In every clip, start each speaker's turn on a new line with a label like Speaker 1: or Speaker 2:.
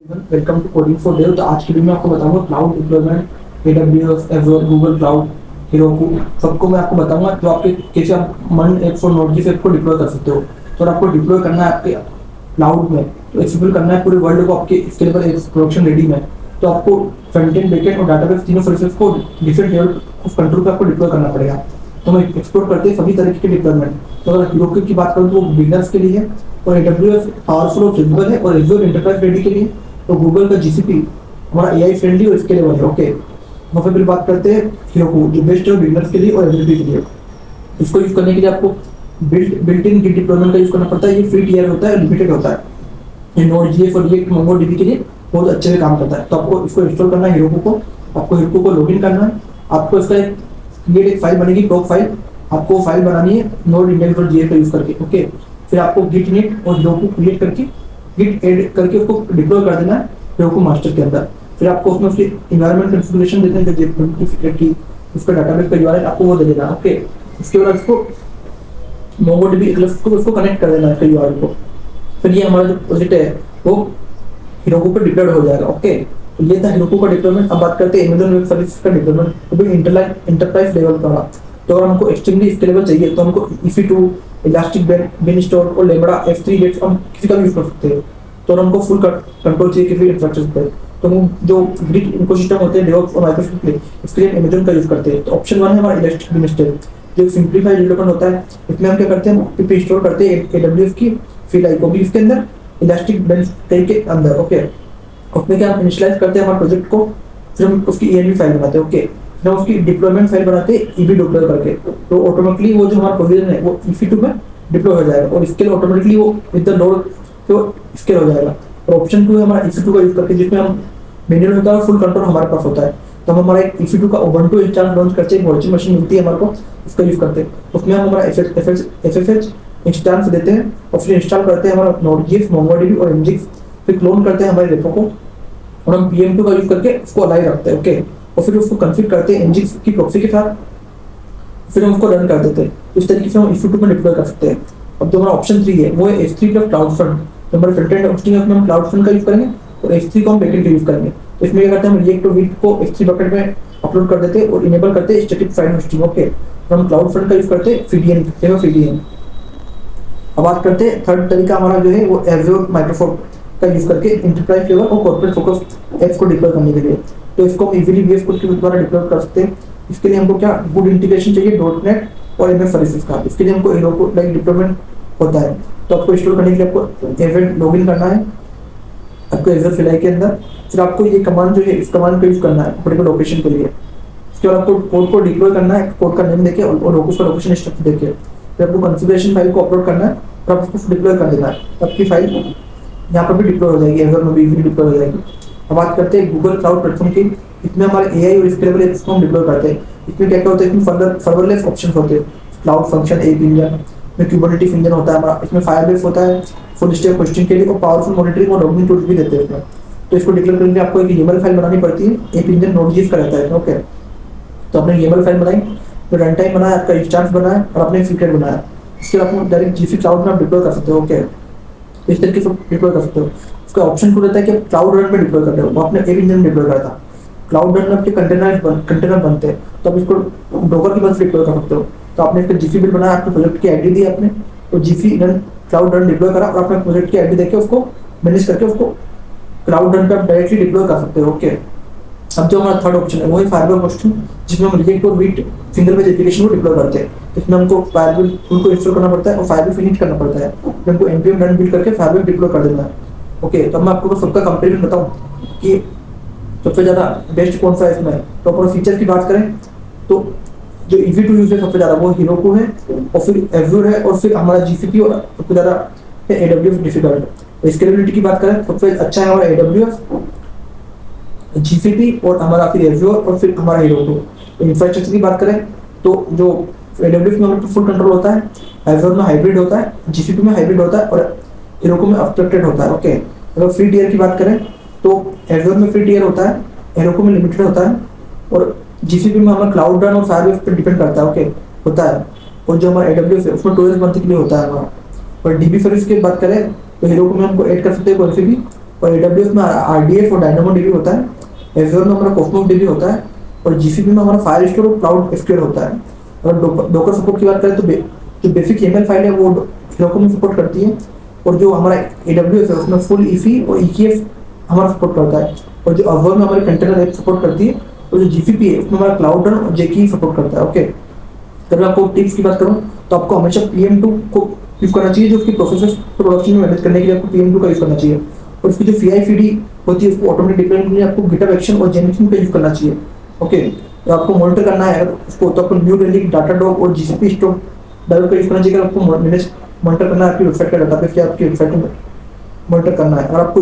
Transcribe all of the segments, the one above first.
Speaker 1: Welcome to coding for Dev. तो आज की वीडियो में आपको बताऊंगा cloud deployment, AWS, Azure, Google cloud, Heroku, सबको मैं आपको बताऊंगा जो आपके कैसे आप मन ऐप और नोटजीएस ऐप को डिप्लॉय कर सकते हो। तो अगर आपको डिप्लॉय करना है आपके क्लाउड में, तो एक्सेसिबल करना है पूरे वर्ल्ड को, आपके इसके लिए एक प्रोडक्शन रेडी में, तो आपको फ्रंट एंड, बैक एंड और डाटाबेस तीनों सर्विसेज को डिफरेंट लेवल ऑफ कंट्रोल पे आपको डिप्लॉय करना पड़ेगा। तो हम एक्सप्लोर करते हैं सभी तरीके के डिप्लॉयमेंट। तो अगर हेरोकू की बात करूँ तो वो बिगनर्स के लिए है, और एडब्ल्यूएस पावरफुल और फ्लेक्सिबल है, और एज़ोर एंटरप्राइज रेडी के लिए। तो गूगल का जीसीपी हमारा एआई फ्रेंडली और स्केलेबल है। ओके, तो फिर बात करते हैं हेरोकू, जो बेस्ट है बिगनर्स के लिए और एवरीबॉडी के लिए। इसको यूज करने के लिए आपको बिल्ट इन गिट डिप्लॉयमेंट का यूज करना पड़ता है। ये फ्री टियर होता है, लिमिटेड होता है। ये नोड.js और रिएक्ट मोंगोडीबी के लिए बहुत अच्छे से काम करता है। तो आपको इसको इंस्टॉल करना है हेरोकू को, आपको हेरोकू को लॉगिन करना है। आपको इसका एक फाइल बनेगी, टॉप फाइल, आपको फाइल बनानी है नोड इंडेक्स.js का यूज करके। ओके, फिर आपको गिट इनिट और हेरोकू क्रिएट करके गिट ऐड करके उसको डिप्लॉय कर देना है हेरोकू मास्टर के अंदर। फिर आपको उसमें उसकी एनवायरनमेंट कॉन्फ़िगरेशन देते हैं, जो की उसका डाटाबेस का यूआरएल आपको वो दे देना। ओके, इसके बाद उसको मोंगोडीबी एक्लिप्स को उसको कनेक्ट कर देना है इसका यूआरएल को। फिर ये हमारा जो प्रोजेक्ट है वो हेरोकू पर डिप्लॉयड हो जाएगा। ओके, तो ये था हेरोकू का डिप्लॉयमेंट। अब बात करते हैं अमेज़न वेब सर्विस का डिप्लॉयमेंट, वो भी एंटरप्राइज लेवल का। तो अगर हमको एक्सट्रीमली स्केलेबल चाहिए तो हमको EC2, इलास्टिक बेनस्टॉक और लैम्बडा F3 डेट्स हम किसी का भी यूज कर सकते हैं। तो अगर हमको फुल कंट्रोल चाहिए किसी इंफ्रास्ट्रक्चर पे, तो हम जो ग्रिड इकोसिस्टम होते हैं डेवऑप्स और माइक्रोसॉफ्ट के, इसके लिए अमेज़न का यूज करते हैं। तो ऑप्शन 1 है हमारा इलास्टिक बेनस्टॉक, जो सिंपलीफाइड डेवलपमेंट होता है। इसमें हम क्या करते हैं, पिप इंस्टॉल करते हैं AWS की फिल को भी इसके अंदर, इलास्टिक बेनस्टॉक के अंदर। ओके, उसमें क्या हम इनिशियलाइज करते हैं हमारे प्रोजेक्ट को, फिर हम उसकी ENV फाइल बनाते हैं। ओके, फिर हम उसकी डिप्लॉयमेंट फाइल बनाते हैं EB डिप्लॉय करके। तो ऑटोमेटिकली वो जो हमारा प्रोविजन है वो EC2 में डिप्लॉय हो जाएगा, और इसके लिए ऑटोमेटिकली वो विद द नोड तो स्केल हो जाएगा। और ऑप्शन 2 है हमारा EC2 का यूज करके, जिसमें हम मैनुअल होता है, फुल कंट्रोल हमारे पास होता है। तो हम हमारा एक EC2 का उबंटू इंस्टांस लॉन्च करते हैं, वर्चुअल मशीन मिलती है हमारे को, उसका यूज करते हैं। उसमें हम हमारा FFH इंस्टांस देते हैं, और फिर इंस्टॉल करते हैं हमारा नोड.js, मोंगोडीबी और nginx। फिर क्लोन करते हैं हमारे रेपो को, और हम PM2 का यूज करके उसको अलाइन रखते हैं। ओके, और फिर उसको कॉन्फ़िगर करते हैं nginx की प्रॉक्सी के साथ, फिर हम उसको रन कर देते हैं। इस तरीके से हम EC2 में डिप्लॉय कर सकते हैं। अब जो हमारा ऑप्शन 3 है वो है S3 प्लस क्लाउड फ्रंट। तो हमारे फ्रंट एंड होस्टिंग है उसमें हम क्लाउड फ्रंट का यूज करेंगे, और S3 को हम बैकएंड का यूज करेंगे। तो इसमें क्या करते हैं, हम रिएक्ट और वीट को S3 बकेट में अपलोड कर देते हैं और इनेबल करते हैं स्टैटिक फाइल होस्टिंग। ओके, तो हम क्लाउड फ्रंट का यूज करते हैं CDN। अब बात करते हैं थर्ड तरीका हमारा जो है वो एज़ोर माइक्रोसॉफ्ट का यूज करके इंटरप्राइज लेवल और कॉर्पोरेट फोकस एप्स को डिप्लॉय करने के लिए। तो इसको हम इजीली VS कोड के द्वारा डिप्लॉय कर सकते हैं। इसके लिए हमको क्या गुड इंटीग्रेशन चाहिए .NET और MS सर्विसेज का। इसके लिए हमको हेरोकू लाइक डिप्लॉयमेंट होता है। तो आपको इंस्टॉल करने के लिए आपको इवेंट लॉगिन करना है आपको एज़ोर फिलाई के अंदर। फिर आपको ये कमांड जो है, इस कमांड का यूज करना है पर्टिकुलर लोकेशन के लिए। इसके बाद आपको कोड को डिप्लॉय करना है, कोड का नेम देके और उसका लोकेशन स्ट्रक्चर देके। फिर आपको कॉन्फ़िगरेशन फाइल को अपलोड करना है और आप उसको डिप्लॉय कर देना है। आपकी फाइल यहाँ पर भी डिप्लॉय हो जाएगी, एज़ोर में भी इजीली डिप्लॉय हो जाएगी। अब बात करते हैं गूगल क्लाउड प्लेटफॉर्म की। इसमें हमारे AI और स्केलेबल एप्स को हम डिप्लॉय करते हैं। इसमें क्या क्या होता है, इसमें सर्वरलेस ऑप्शंस होते हैं, क्लाउड फंक्शन ऐप इंजन में क्यूबरनेटिस इंजन होता है हमारा, इसमें फायरबेस होता है फुल स्टैक होस्टिंग के लिए, और पावरफुल मॉनिटरिंग और लॉगिंग टूल्स भी देते हैं इसमें। तो इसको डिक्लेयर करने के लिए आपको एक YAML फाइल बनानी पड़ती है, ऐप इंजन नोड.js का रहता है। ओके, तो आपने YAML फाइल बनाई, फिर रन टाइम बनाया, आपका इंस्टांस बनाया और आपने सीक्रेट बनाया। इसके बाद आप डायरेक्ट GC क्लाउड में आप डिप्लॉय कर सकते हो। ओके, इस तरीके से डिप्लॉय कर सकते हो। उसका ऑप्शन 2 रहता है कि आप क्लाउड रन में डिप्लॉय कर रहे हो, वो आपने ऐप इंजन में डिप्लॉय करा था। क्लाउड रन में आपके कंटेनर बनते हैं, तो आप इसको डोकर की मदद से डिप्लॉय कर सकते हो। तो आपने इसका GC बिल्ड बनाया, आपने प्रोजेक्ट की आईडी दी आपने, तो GC run cloud run deploy करा, और आपने प्रोजेक्ट की आईडी देके उसको मैनेज करके उसको क्लाउड रन पे आप डायरेक्टली डिप्लॉय कर सकते हो। ओके, अब जो हमारा थर्ड ऑप्शन है वो है फायरबेस होस्टिंग, जिसमें हम रिएक्ट और वीट सिंगल पेज एप्लीकेशन को डिप्लॉय करते हैं। इसमें हमको फायरबेस टूल को इंस्टॉल करना पड़ता है और फायरबेस इनिट करना पड़ता है, फिर हमको npm रन बिल्ड करके फायरबेस डिप्लॉय कर देना है। ओके, तो मैं आपको सबका कंपैरिजन बताऊं कि सबसे ज़्यादा बेस्ट कौन सा है इसमें। तो अपन फीचर की बात करें तो जो इजी टू यूज है सबसे ज़्यादा वो हेरोकू है, और फिर एज़ोर है, और फिर हमारा GCP, और सबसे ज़्यादा है AWS डिफिकल्ट। स्केलेबिलिटी की बात करें सबसे अच्छा है हमारा AWS, GCP और हमारा फिर एज़ोर, और फिर हमारा हेरोकू। इंफ्रास्ट्रक्चर की बात करें तो जो AWS में हमारे फुल कंट्रोल होता है, एज़ोर में हाइब्रिड होता है, GCP में हाइब्रिड होता है, और हेरोकू में अब्स्ट्रक्टेड होता है। ओके, अगर फ्री टियर की बात करें तो एज़ोर में फ्री टियर होता है, हेरोकू में लिमिटेड होता है, और GCP में हमारा क्लाउड रन और फायरबेस पर डिपेंड करता है। ओके, होता है। और जो हमारा AWS है उसमें 2 मंथ के लिए होता है हमारा। और DB सर्विस की बात करें तो हेरोकू में हमको ऐड कर सकते हैं कोई सी भी और AWS में RDF और DynamoDB होता है, Azure में हमारा Cosmos DB होता है, और GCP में हमारा Firestore और Cloud SQL होता है। अगर डोकर सपोर्ट की बात करें तो जो बेसिक YAML फाइल है वो Heroku में सपोर्ट करती है, और जो हमारा AWS है उसमें फुल EC और EKS हमारा सपोर्ट करता है, और जो Azure में हमारे कंटेनर ऐप सपोर्ट करती है, और जो GCP है उसमें हमारा क्लाउड रन और जेकी सपोर्ट करता है। ओके, अगर मैं आपको टिप्स की बात करूँ तो आपको हमेशा PM2 को यूज करना चाहिए, जो उसकी प्रोसेस प्रोडक्शन में मैनेज करने के लिए आपको PM2 का यूज करना चाहिए, और उसकी जो CI/CD होती है उसको ऑटोमेटिक डिप्लॉयमेंट के लिए आपको GitHub एक्शन और जेनिक्स का यूज करना चाहिए। ओके, तो आपको मॉनिटर करना है उसको, तो आपको न्यू रेलिक, डाटाडॉग और GCP स्टॉक डेवलप का यूज करना चाहिए। अगर आपको मॉनिटर करना है आपकी वेबसाइट का डाटाबेस या आपकी वेबसाइट में मॉनिटर करना है, और आपको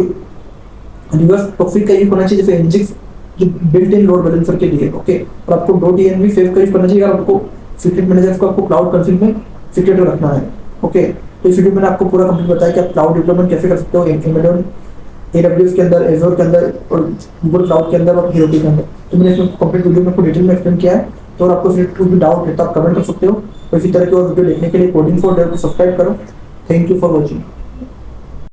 Speaker 1: रिवर्स प्रॉक्सी का यूज करना चाहिए, जैसे Nginx जो बिल्ट इन लोड बैलेंसर के लिए। ओके, और आपको .env सेव का यूज करना चाहिए अगर आपको सीक्रेट मैनेजर को आपको क्लाउड कंफिग में सीक्रेट रखना है। ओके, तो इस वीडियो में आपको पूरा कंप्लीट बताया कि आप क्लाउड डेवलपमेंट कैसे कर सकते हो Amazon AWS के अंदर, Azure के अंदर, और गूगल क्लाउड के अंदर और Heroku के अंदर। तो मैंने इसमें कंप्लीट वीडियो में आपको डिटेल में एक्सप्लेन किया है। तो अगर आपको फिर कोई भी डाउट है तो आप कमेंट कर सकते हो, और इसी तरह के और वीडियो देखने के लिए कोडिंग फॉर डेव को सब्सक्राइब करो। Thank you for watching.